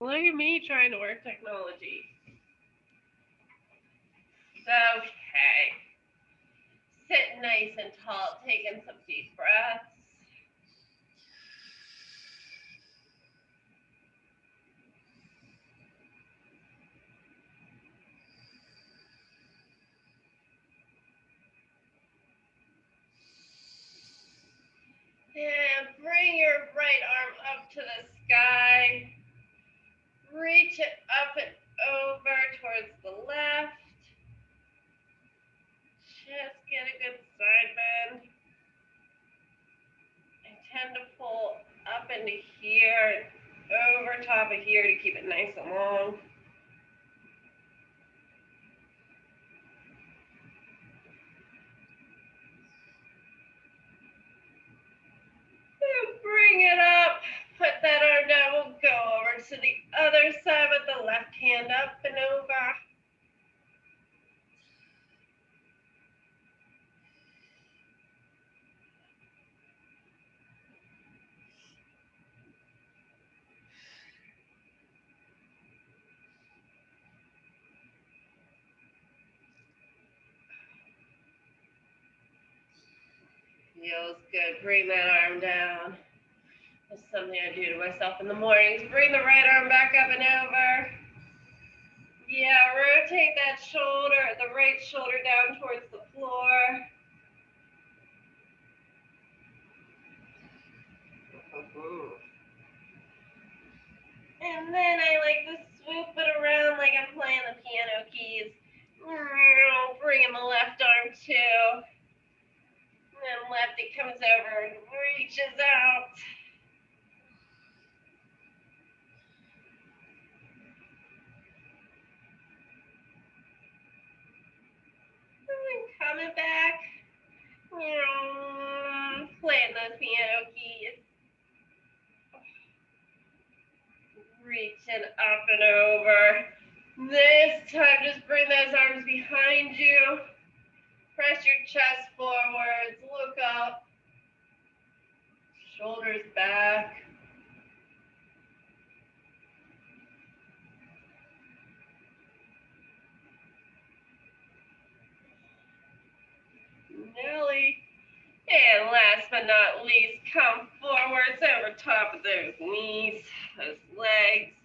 Look at me trying to work technology. Okay. Sit nice and tall, taking some deep breaths. And bring your right arm up to the sky. Reach it up and over towards the left. Just get a good side bend. I tend to pull up into here and over top of here to keep it nice and long. And bring it up. Put that arm down. We'll go over to the other side with the left hand up and over. Feels good. Bring that arm down. That's something I do to myself in the mornings. Bring the right arm back up and over. Yeah, rotate that shoulder, the right shoulder down towards the floor. And then I like to swoop it around like I'm playing the piano keys. Bringing the left arm too. And then lefty comes over and reaches out. And coming back. Playing those piano keys. Reaching up and over. This time, just bring those arms behind you. Press your chest forwards. Look up. Shoulders back. Nelly. And last but not least, come forwards over top of those knees, those legs.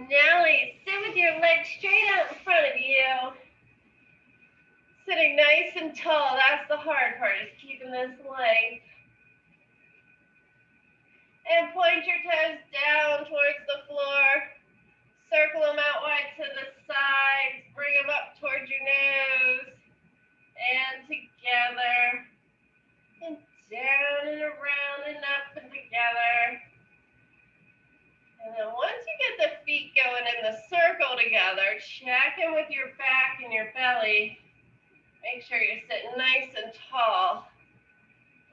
Nelly, sit with your legs straight out in front of you. Sitting nice and tall, that's the hard part, is keeping this length. And point your toes down towards the floor. Circle them out wide to the sides. Bring them up towards your nose. And together. And down and around and up and together. And then once you get the feet going in the circle together, check in with your back and your belly. Make sure you're sitting nice and tall.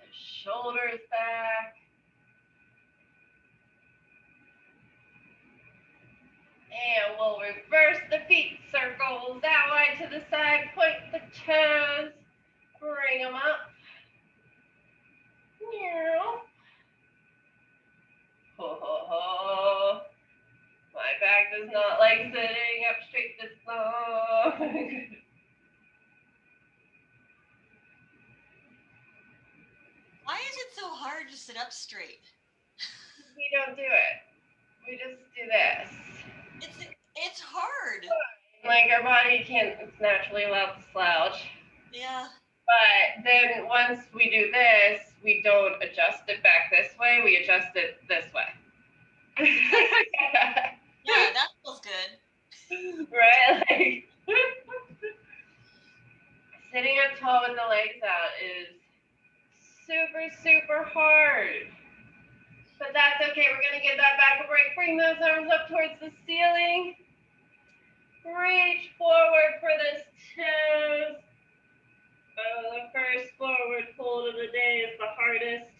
The shoulders back. And we'll reverse the feet. Circles that wide to the side. Point the toes. Bring them up. Ho, ho, ho. My back does not like sitting up straight this long. Why is it so hard to sit up straight? We don't do it. We just do this. It's hard. Like our body can't, it's naturally allowed to slouch. Yeah. But then once we do this, we don't adjust it back this way. We adjust it this way. Yeah, that feels good. Right? Like, sitting up tall with the legs out is super, super hard. But that's okay. We're going to give that back a break. Bring those arms up towards the ceiling. Reach forward for this toes. Oh, the first forward fold of the day is the hardest.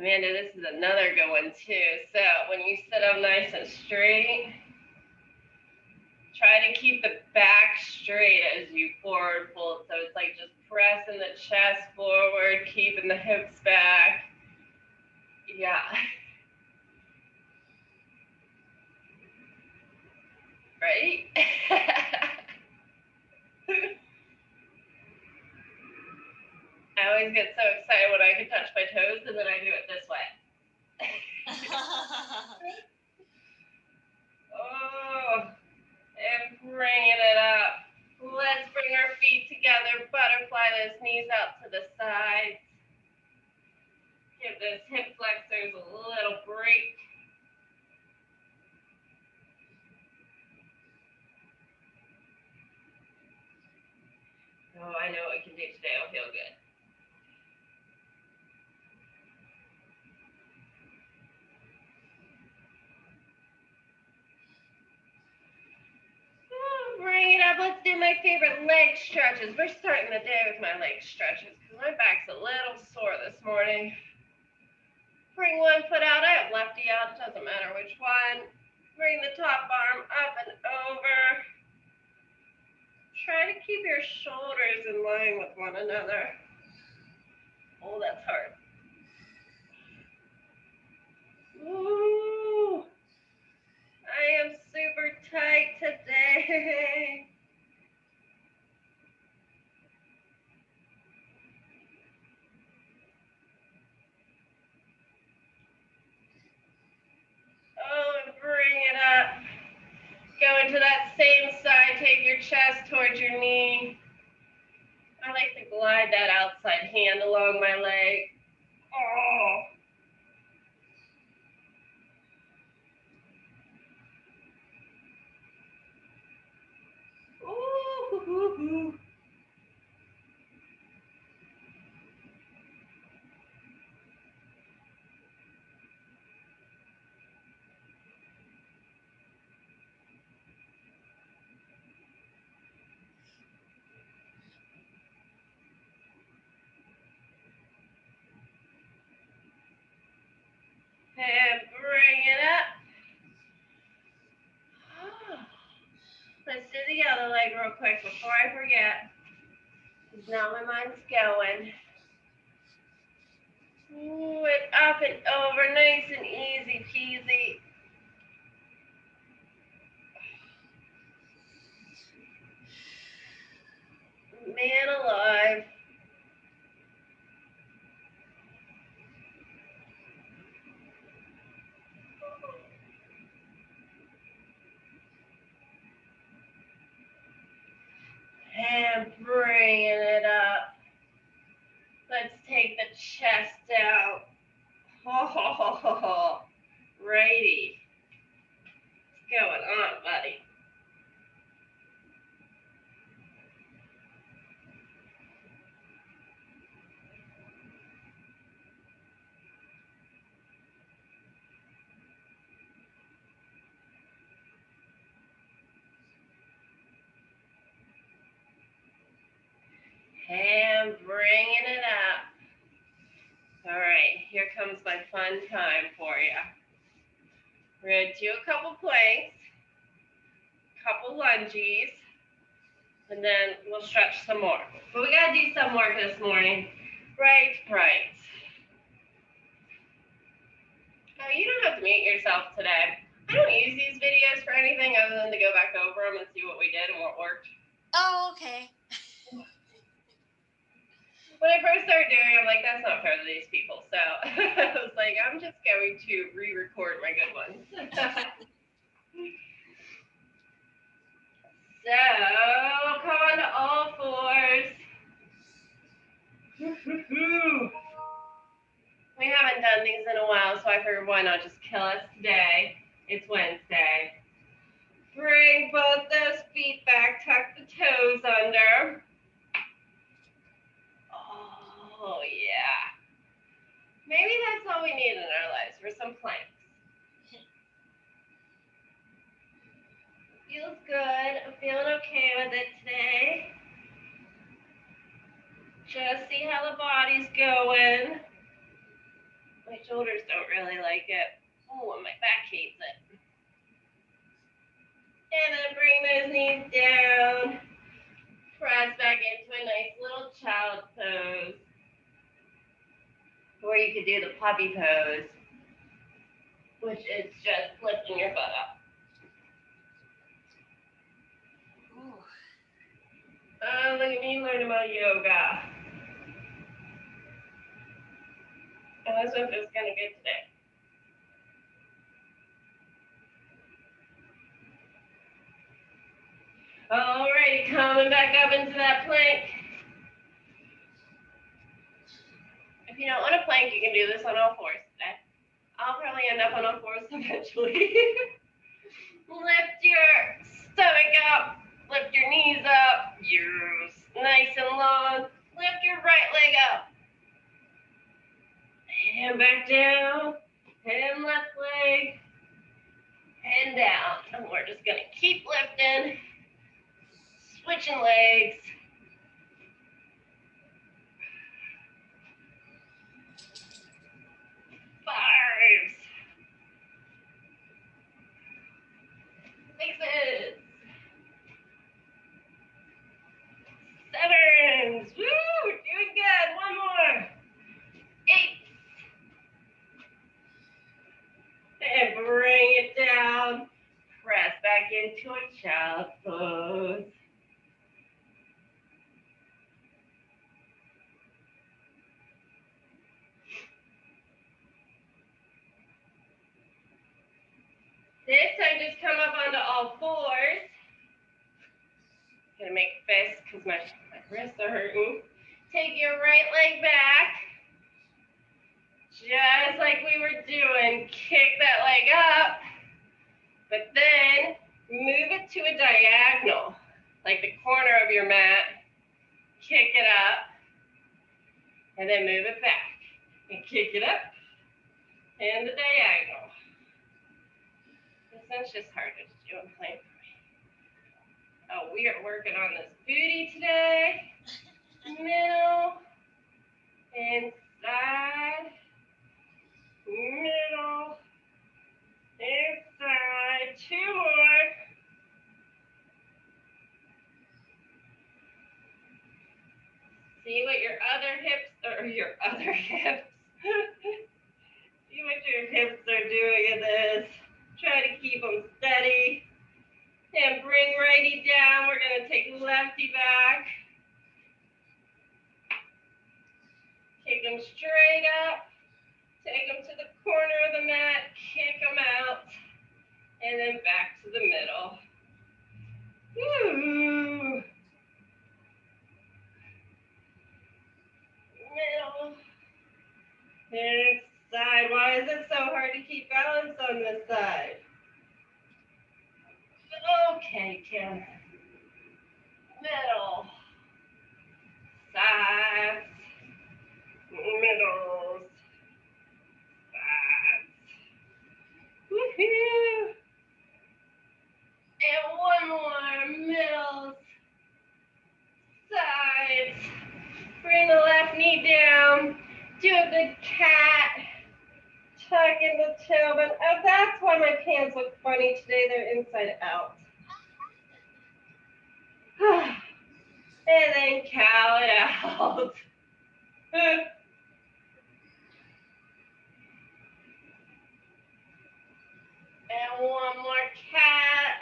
Amanda, this is another good one too. So when you sit up nice and straight, try to keep the back straight as you forward fold. So it's like just pressing the chest forward, keeping the hips back. Yeah. Right? I always get so excited when I can touch my toes, and then I do it this way. Oh, and bringing it up. Let's bring our feet together, butterfly those knees out to the sides. Give those hip flexors a little break. Oh, I know what we can do today. It'll feel good. Bring it up. Let's do my favorite leg stretches. We're starting the day with my leg stretches because my back's a little sore this morning. Bring one foot out. I have lefty out. It doesn't matter which one. Bring the top arm up and over. Try to keep your shoulders in line with one another. Oh, that's hard. Ooh, I am super tight today. Oh, and bring it up. Go into that same side. Take your chest towards your knee. I like to glide that outside hand along my leg. Oh. Ooh. And bring it up. Let's do the other leg real quick before I forget. Now my mind's going. Ooh, and up and over, nice and easy peasy. Man alive. And bringing it up. Let's take the chest out. Oh, righty. What's going on, buddy? And bringing it up. All right, here comes my fun time for you. We're going to do a couple planks, couple lunges, and then we'll stretch some more. But we got to do some work this morning. Right. Oh, you don't have to mute yourself today. I don't use these videos for anything other than to go back over them and see what we did and what worked. Oh, okay. When I first started doing it, I'm like, that's not fair to these people. So I was like, I'm just going to re-record my good ones. So come on to all fours. We haven't done these in a while, so I figured why not just kill us today. It's Wednesday. Bring both those feet back, tuck the toes under. Oh, yeah. Maybe that's all we need in our lives for some planks. Feels good. I'm feeling okay with it today. Just see how the body's going. Let me shoulders don't really like it. Oh, and my back hates it. And then bring those knees down. Press back into a nice little child pose. Or you could do the puppy pose, which is just lifting your butt up. Oh, look at me learning about yoga. And this one feels kind of good today. Alrighty, coming back up into that plank. If you don't want to plank, you can do this on all fours today. I'll probably end up on all fours eventually. Lift your stomach up. Lift your knees up. Yes. Nice and long. Lift your right leg up. And back down. And left leg. And down. And we're just going to keep lifting. Switching legs. Fives. Sixes. Sevens. Woo! We're doing good. One more. Eight. And bring it down. Press back into a child pose. This time, just come up onto all fours. Gonna make fists because my wrists are hurting. Take your right leg back. Just like we were doing. Kick that leg up. But then move it to a diagonal, like the corner of your mat. Kick it up. And then move it back. And kick it up. And the diagonal. This one's just hard to do and play for me. Oh, we are working on this booty today. Middle, inside, middle, inside. Two more. See what your other hips, see what your hips are doing in this. Try to keep them steady. And bring righty down. We're going to take lefty back. Take them straight up. Take them to the corner of the mat. Kick them out. And then back to the middle. Woo. Middle. And side. Why is it so hard to keep balance on this side? Okay, Kim. Middle. Sides. Middles. Sides. Woohoo! And one more. Middles. Sides. Bring the left knee down. Do a good cat. Tuck in the tailbone. Oh, that's why my pants look funny today. They're inside out. And then cow it out. And one more cat.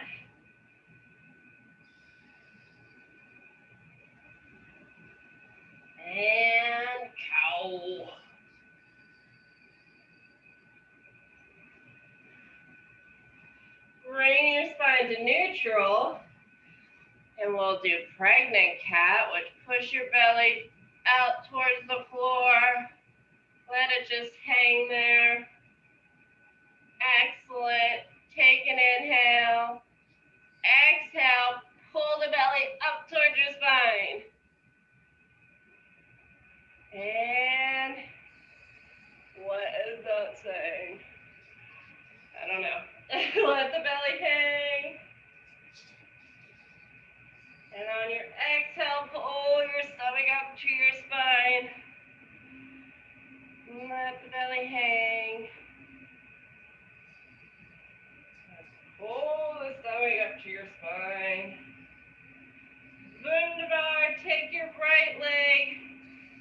And cow. Bring your spine to neutral. And we'll do pregnant cat, which push your belly out towards the floor. Let it just hang there. Excellent. Take an inhale. Exhale. Pull the belly up towards your spine. And what is that saying? I don't know. Let the belly hang. And on your exhale, pull your stomach up to your spine. Let the belly hang. take your right leg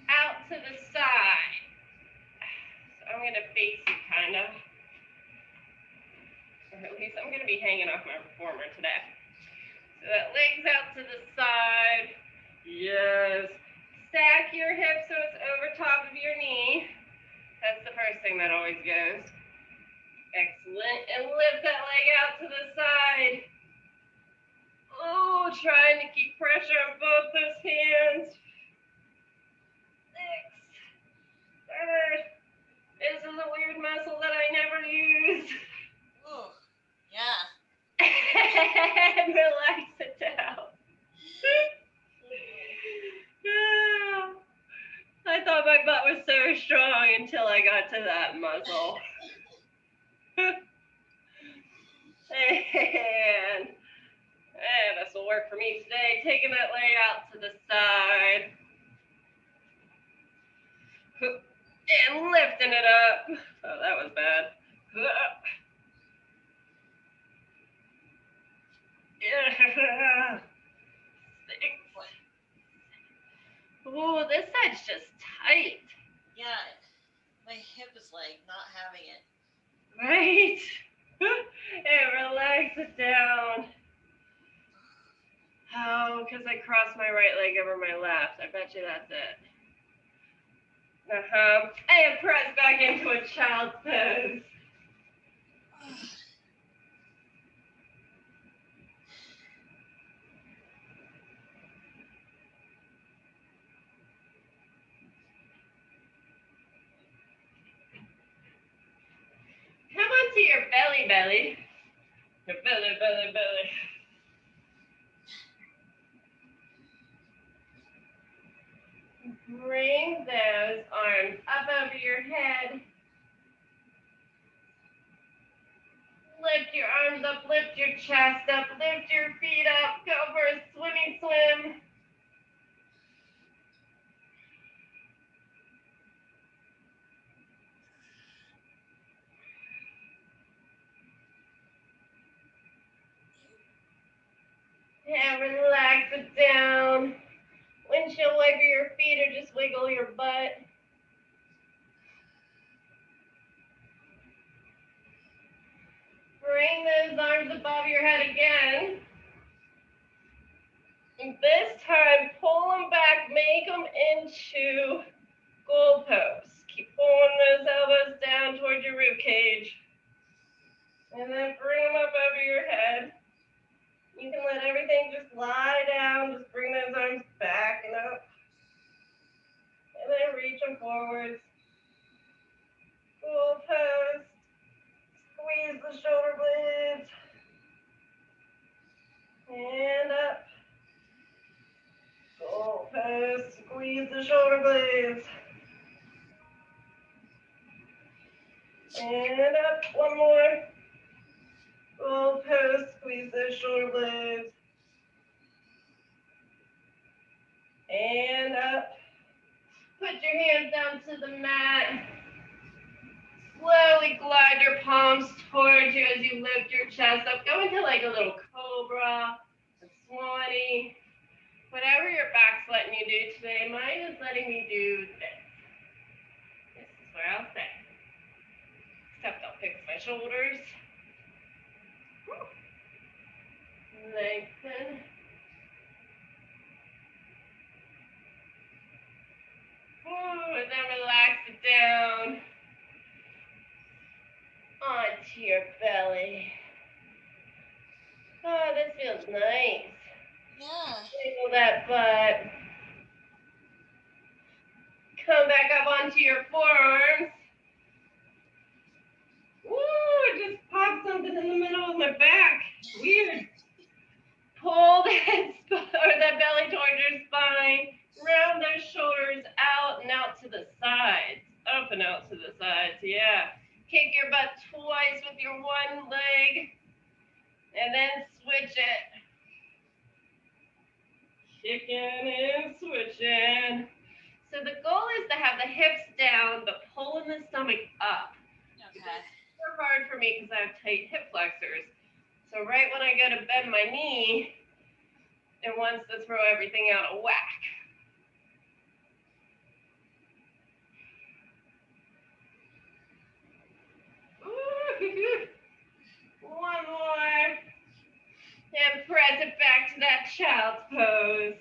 out to the side. So I'm going to face you kind of. Or at least I'm going to be hanging off my reformer today. So that leg's out to the side. Yes. Stack your hips so it's over top of your knee. That's the first thing that always goes. Excellent. And lift that leg out to the side. Oh, trying to keep pressure on both those hands. 6, 7. This is a weird muscle that I never use. Ooh, yeah. And relax it down. I thought my butt was so strong until I got to that muscle. And this will work for me today. Taking that leg out to the side. And lifting it up. Oh, that was bad. Yeah. 6. Oh, this side's just tight. Yeah, my hip is like not having it. Right? And relax it down. Oh, because I crossed my right leg over my left. I bet you that's it. And press back into a child's pose. Come onto your belly. Your belly. Bring those arms up over your head. Lift your arms up, lift your chest up, lift your feet up. Go for a swimmy swim. And relax it down. Windshield wiper your feet or just wiggle your butt. Bring those arms above your head again. And this time, pull them back, make them into goalposts. Keep pulling those elbows down towards your rib cage. And then bring them up over your head. You can let everything just lie down. Just bring those arms back and up. And then reach them forwards. Goalpost. Squeeze the shoulder blades. And up. Goalpost. Squeeze the shoulder blades. And up. One more. Goalpost. Squeeze those shoulder blades. And up. Put your hands down to the mat. Slowly glide your palms towards you as you lift your chest up. Go into like a little cobra, a swanny, whatever your back's letting you do today. Mine is letting me do this. This is where I'll stay. Except I'll fix my shoulders. Lengthen. And then relax it down onto your belly. Oh, this feels nice. Yeah. Wiggle that butt. Come back up onto your forearms. Woo, it just popped something in the middle of my back. Weird. Pull that belly towards your spine. Round those shoulders out and out to the sides. Up and out to the sides, yeah. Kick your butt twice with your one leg. And then switch it. Kicking and switching. So the goal is to have the hips down, but pulling the stomach up. Okay. It's super hard for me because I have tight hip flexors. So right when I go to bend my knee, and wants to throw everything out of whack. One more. And press it back to that child's pose.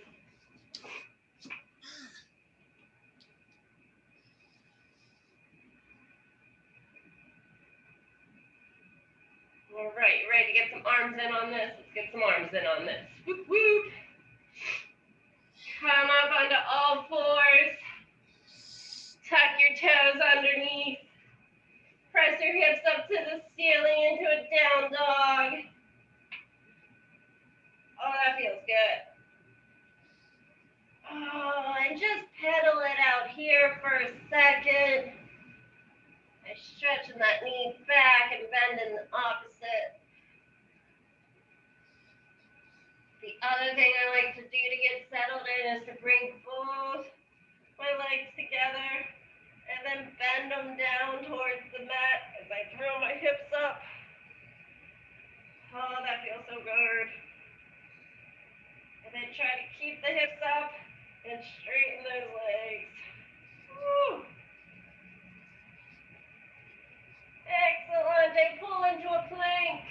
All right, ready to get some arms in on this? Let's get some arms in on this. Whoop, whoop. Come up onto all fours. Tuck your toes underneath. Press your hips up to the ceiling into a down dog. Oh, that feels good. Oh, and just pedal it out here for a second. Stretching that knee back and bending the opposite. The other thing I like to do to get settled in is to bring both my legs together and then bend them down towards the mat as I throw my hips up. Oh, that feels so good. And then try to keep the hips up and straighten those legs. Woo. Excellent. They pull into a plank.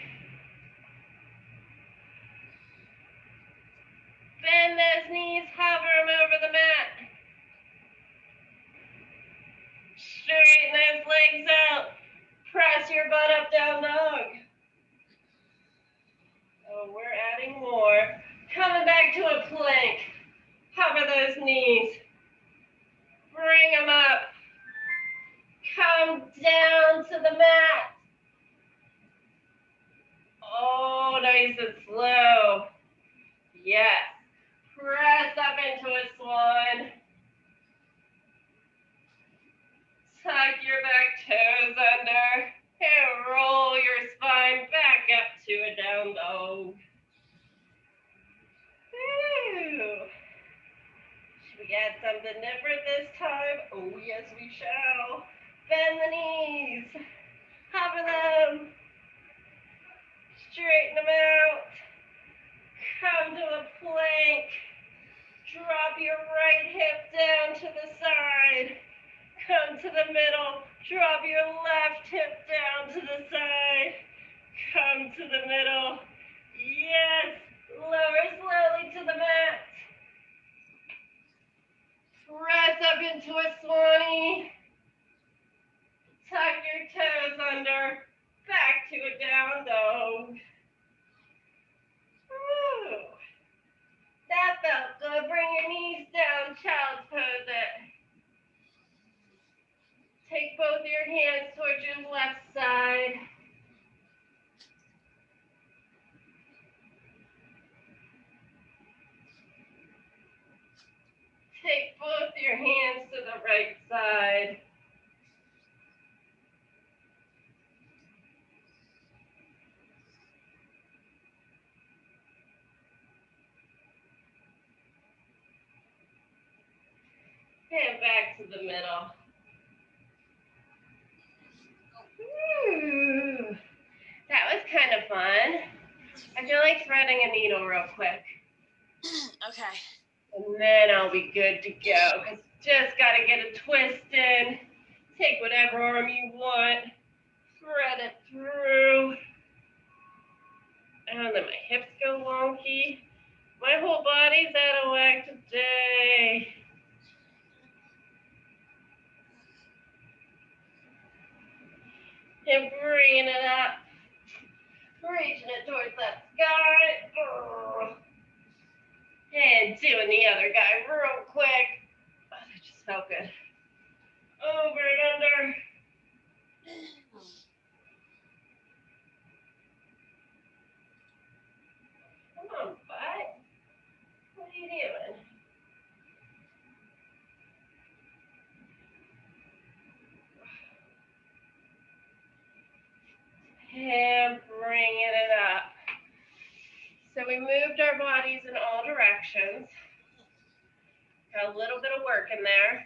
Bend those knees, hover them over the mat. Straighten those legs out. Press your butt up, down dog. Oh, we're adding more. Coming back to a plank. Hover those knees. Bring them up. Come down to the mat. Oh, nice and slow. Yes. Press up into a swan. Tuck your back toes under and roll your spine back up to a down dog. Woo. Should we add something different this time? Oh, yes, we shall. Bend the knees. Hover them. Straighten them out. Come to a plank. Drop your right hip down to the side. Come to the middle. Drop your left hip down to the side. Come to the middle. Yes. Lower slowly to the mat. Press up into a swanny. Tuck your toes under. Back to a down dog. Woo. That felt good. Bring your knees down. Child's pose it. Take both your hands towards your left side. Take both your hands to the right side. And back to the middle. Ooh, that was kind of fun. I feel like threading a needle real quick. Okay. And then I'll be good to go. Because just got to get a twist in. Take whatever arm you want. Thread it through. And then my hips go wonky. My whole body's out of whack today. And bringing it up. Reaching it towards that sky. And doing the other guy real quick. Oh, that just felt good. Over and under. Come on, bud. What are you doing? And bringing it up. So we moved our bodies in all directions. Got a little bit of work in there.